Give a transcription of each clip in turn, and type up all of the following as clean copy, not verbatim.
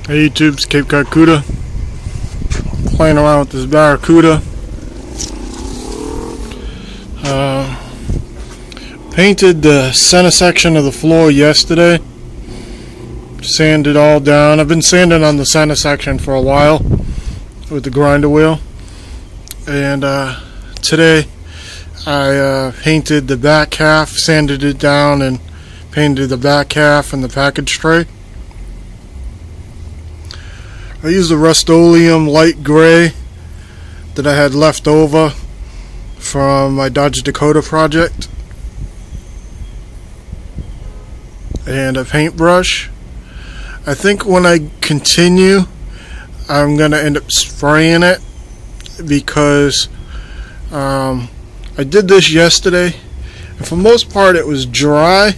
Hey YouTube, it's Cape Barracuda. Playing around with this barracuda. Painted the center section of the floor yesterday. Sanded all down. I've been sanding on the center section for a while with the grinder wheel. And today I painted the back half, sanded it down, and painted the back half and the package tray. I used the Rust-Oleum light gray that I had left over from my Dodge Dakota project, and a paintbrush. I think when I continue I'm gonna end up spraying it because I did this yesterday and for the most part it was dry.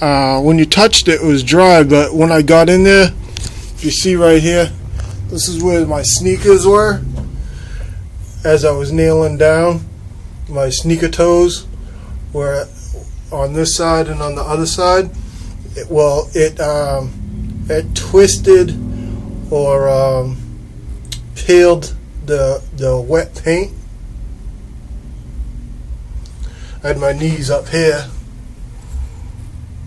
When you touched it, it was dry, but when I got in there, you see right here, this is where my sneakers were as I was nailing down. My sneaker toes were on this side and on the other side. It twisted or peeled the wet paint. I had my knees up here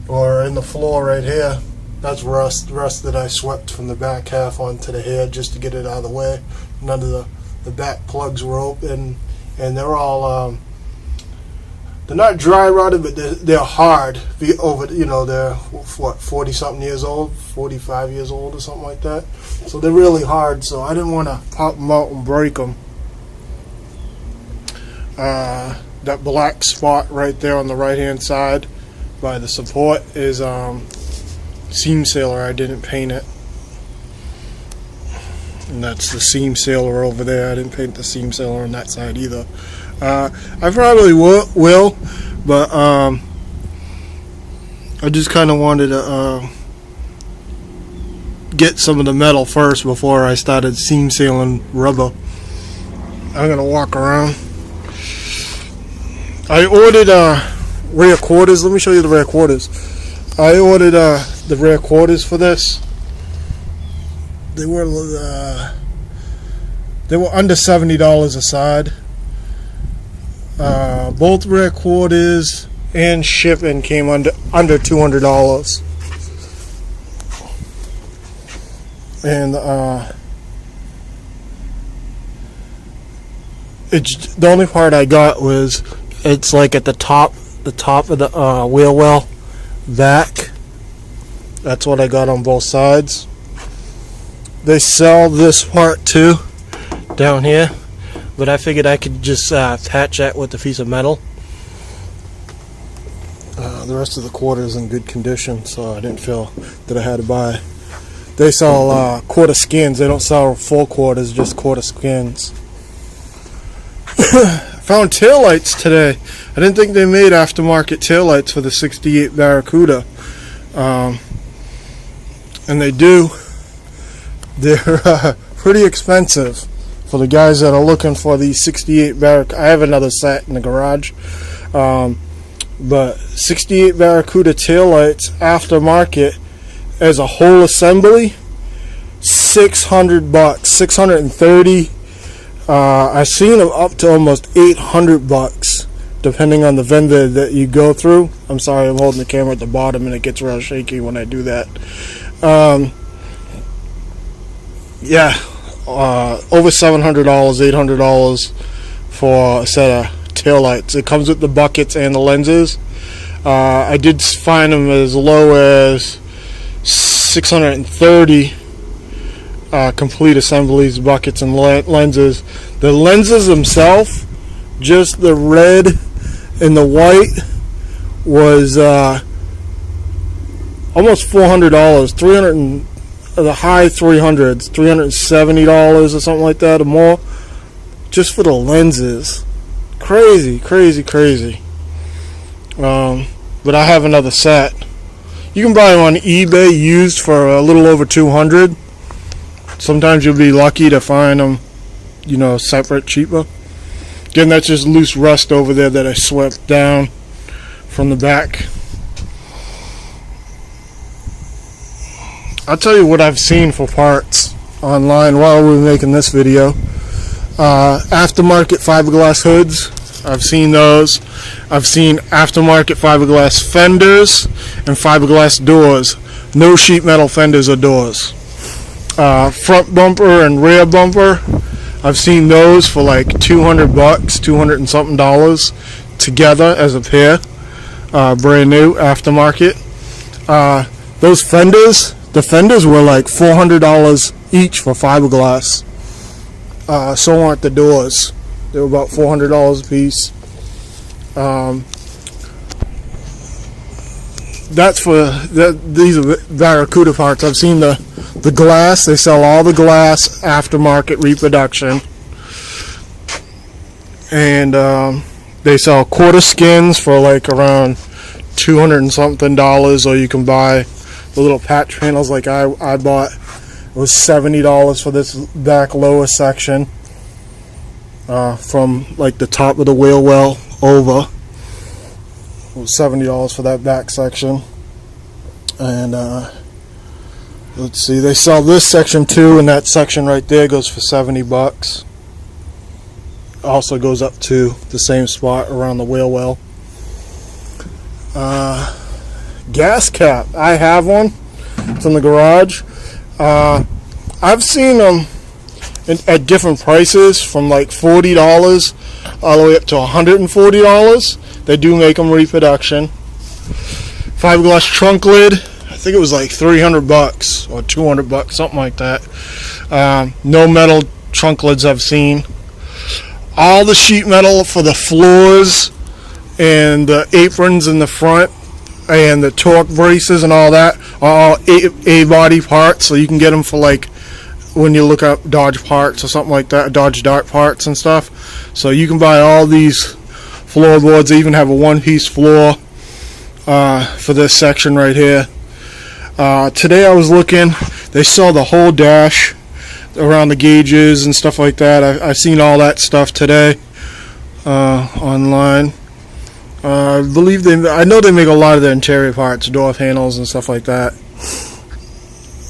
or in the floor right here. That's rust that I swept from the back half onto the head just to get it out of the way. None of the back plugs were open, and they're all they're not dry rotted, but they're hard. They're what, 40 something years old, 45 years old or something like that. So they're really hard. So I didn't want to pop them out and break them. That black spot right there on the right hand side by the support is seam sealer. I didn't paint it, and that's the seam sealer over there. I didn't paint the seam sealer on that side either. I probably will, but I just kind of wanted to get some of the metal first before I started seam sealing rubber. I'm gonna walk around. I ordered rear quarters. Let me show you the rear quarters. I ordered the rear quarters for this. They were under $70 a side. Both rear quarters and shipping came under $200. And the only part I got was it's like at the top of the wheel well back. That's what I got on both sides. They sell this part too down here, but I figured I could just patch that with a piece of metal. The rest of the quarter is in good condition, so I didn't feel that I had to buy. They sell quarter skins. They don't sell full quarters, just quarter skins. Found taillights today. I didn't think they made aftermarket taillights for the 68 Barracuda. And they do. They're pretty expensive for the guys that are looking for the 68 Barracuda. I have another set in the garage. But 68 Barracuda taillights aftermarket as a whole assembly, $600, $630. I've seen them up to almost $800 depending on the vendor that you go through. I'm sorry, I'm holding the camera at the bottom and it gets real shaky when I do that. Over $700, $800 for a set of taillights. It comes with the buckets and the lenses. I did find them as low as $630. Complete assemblies, buckets, and lenses. The lenses themselves, just the red and the white, was almost $400. The high 300s, $370 or something like that, or more, just for the lenses. Crazy. But I have another set. You can buy them on eBay used for a little over $200. Sometimes you'll be lucky to find them, separate, cheaper. Again, that's just loose rust over there that I swept down from the back. I'll tell you what I've seen for parts online while we're making this video. Aftermarket fiberglass hoods, I've seen those. I've seen aftermarket fiberglass fenders and fiberglass doors. No sheet metal fenders or doors. Front bumper and rear bumper, I've seen those for like $200, $200 and something dollars together as a pair, brand new aftermarket. Those fenders, the fenders were like $400 each for fiberglass. So aren't the doors. They were about $400 a piece. That's for these are barracuda parts. I've seen the glass. They sell all the glass aftermarket reproduction, and they sell quarter skins for like around $200 and something, or you can buy the little patch panels like I bought. It was $70 for this back lower section, from like the top of the wheel well over. It was $70 for that back section. And let's see, they sell this section too, and that section right there goes for $70. Also goes up to the same spot around the wheel well. Gas cap, I have one. It's in the garage. I've seen them at different prices, from like $40 all the way up to $140. They do make them reproduction. Fiberglass trunk lid, I think it was like $300 or $200, something like that. No metal trunk lids I've seen. All the sheet metal for the floors and the aprons in the front and the torque braces and all that are all A-body parts, so you can get them for like when you look up Dodge parts or something like that, Dodge Dart parts and stuff. So you can buy all these floorboards. They even have a one-piece floor for this section right here. Today I was looking, they sell the whole dash around the gauges and stuff like that. I've seen all that stuff today online. I know they make a lot of the interior parts, door panels and stuff like that.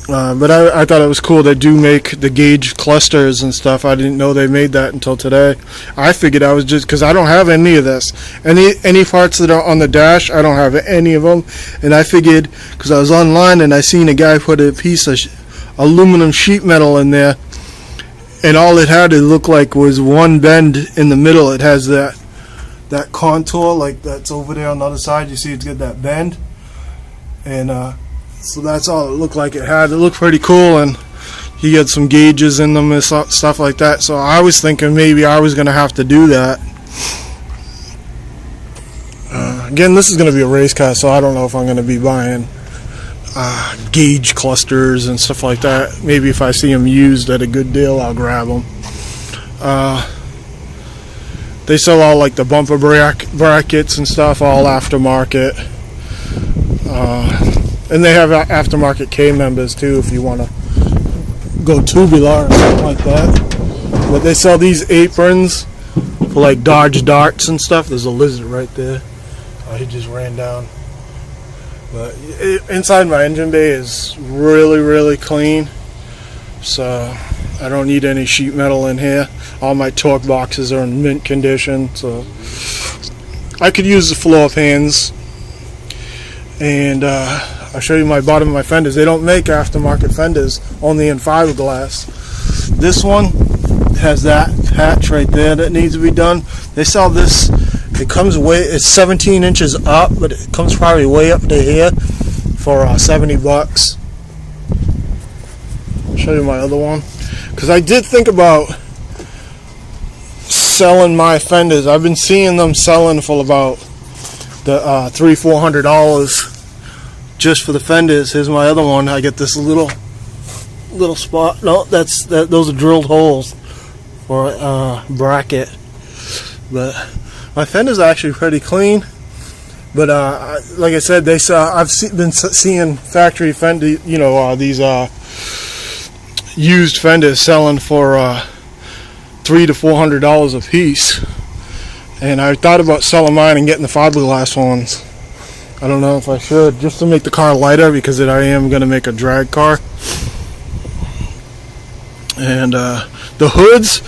But I thought it was cool. They do make the gauge clusters and stuff. I didn't know they made that until today. I figured I was just, because I don't have any of this. Any parts that are on the dash, I don't have any of them. And I figured, because I was online and I seen a guy put a piece of aluminum sheet metal in there, and all it had to look like was one bend in the middle. It has that contour like that's over there on the other side. You see it's got that bend, and so that's all it looked like it had. It looked pretty cool, and he had some gauges in them and stuff like that. So I was thinking maybe I was going to have to do that. Again, this is going to be a race car, so I don't know if I'm going to be buying gauge clusters and stuff like that. Maybe if I see them used at a good deal, I'll grab them. They sell all like the bumper brackets and stuff, all aftermarket. And they have aftermarket K members too if you want to go tubular or something like that. But they sell these aprons for like Dodge Darts and stuff. There's a lizard right there. Oh, he just ran down. But inside my engine bay is really, really clean. So I don't need any sheet metal in here. All my torque boxes are in mint condition. So I could use the floor pans. And I'll show you my bottom of my fenders. They don't make aftermarket fenders, only in fiberglass. This one has that patch right there that needs to be done. They sell this, it's 17 inches up, but it comes probably way up to here for $70. I'll show you my other one. Because I did think about selling my fenders. I've been seeing them selling for about the $300-400 just for the fenders. Here's my other one. I get this little spot. No, those are drilled holes for a bracket. But my fenders are actually pretty clean. But like I said, they sell. I've been seeing factory fender, these used fenders selling for $300 to $400 a piece. And I thought about selling mine and getting the fiberglass ones. I don't know if I should, just to make the car lighter, because I am going to make a drag car. And the hoods,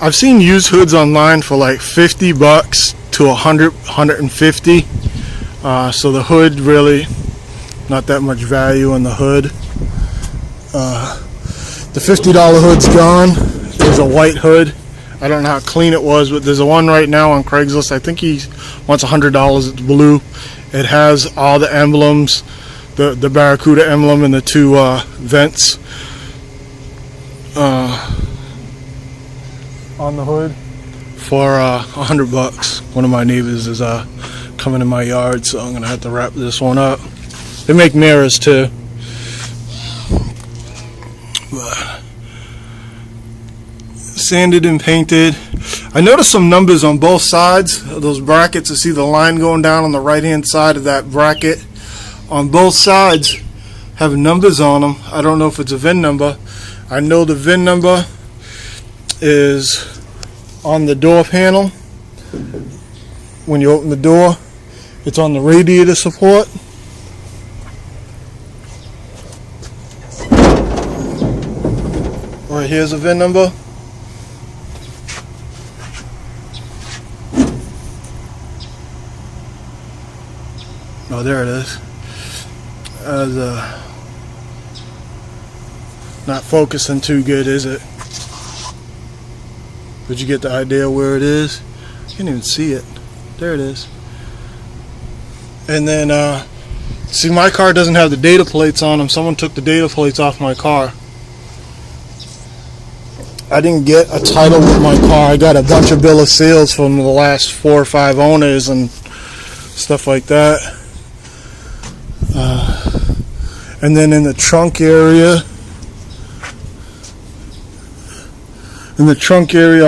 I've seen used hoods online for like $50 to 100, 150. So the hood, really not that much value in the hood. The $50 hood's gone. There's a white hood. I don't know how clean it was, but there's a one right now on Craigslist. I think he wants $100. It's blue. It has all the emblems, the Barracuda emblem and the two vents on the hood for $100. One of my neighbors is coming in my yard, so I'm gonna have to wrap this one up. They make mirrors too. But sanded and painted. I noticed some numbers on both sides of those brackets. I see the line going down on the right hand side of that bracket. On both sides have numbers on them. I don't know if it's a VIN number. I know the VIN number is on the door panel. When you open the door, it's on the radiator support. Right here's a VIN number. Oh, there it is. Not focusing too good, is it? Did you get the idea where it is? You can't even see it. There it is. And then, see, my car doesn't have the data plates on them. Someone took the data plates off my car. I didn't get a title with my car. I got a bunch of bill of sales from the last 4 or 5 owners and stuff like that. And then in the trunk area,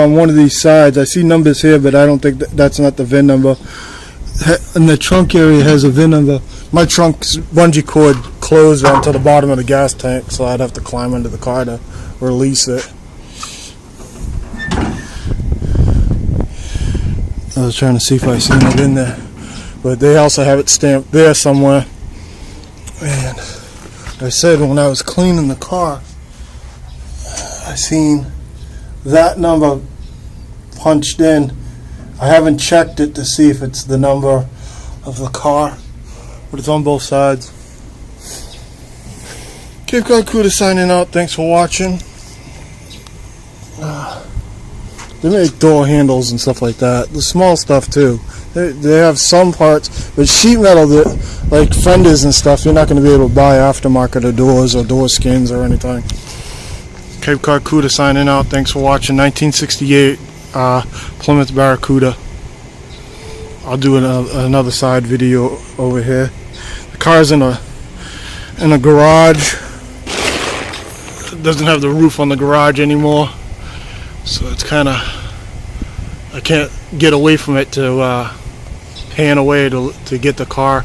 on one of these sides, I see numbers here, but I don't think that's not the VIN number. And the trunk area has a VIN number. My trunk's bungee cord closed onto the bottom of the gas tank, so I'd have to climb under the car to release it. I was trying to see if I seen it in there, but they also have it stamped there somewhere. And I said, when I was cleaning the car, I seen that number punched in. I haven't checked it to see if it's the number of the car, but it's on both sides. Cape Barracuda signing out. Thanks for watching. They make door handles and stuff like that. The small stuff too. They have some parts, but sheet metal, like fenders and stuff, you're not going to be able to buy aftermarket or doors or door skins or anything. Cape Barracuda signing out. Thanks for watching. 1968 Plymouth Barracuda. I'll do another side video over here. The car's in a garage. It doesn't have the roof on the garage anymore, so it's kind of, I can't get away from it to pan away to get the car.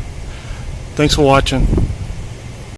Thanks for watching.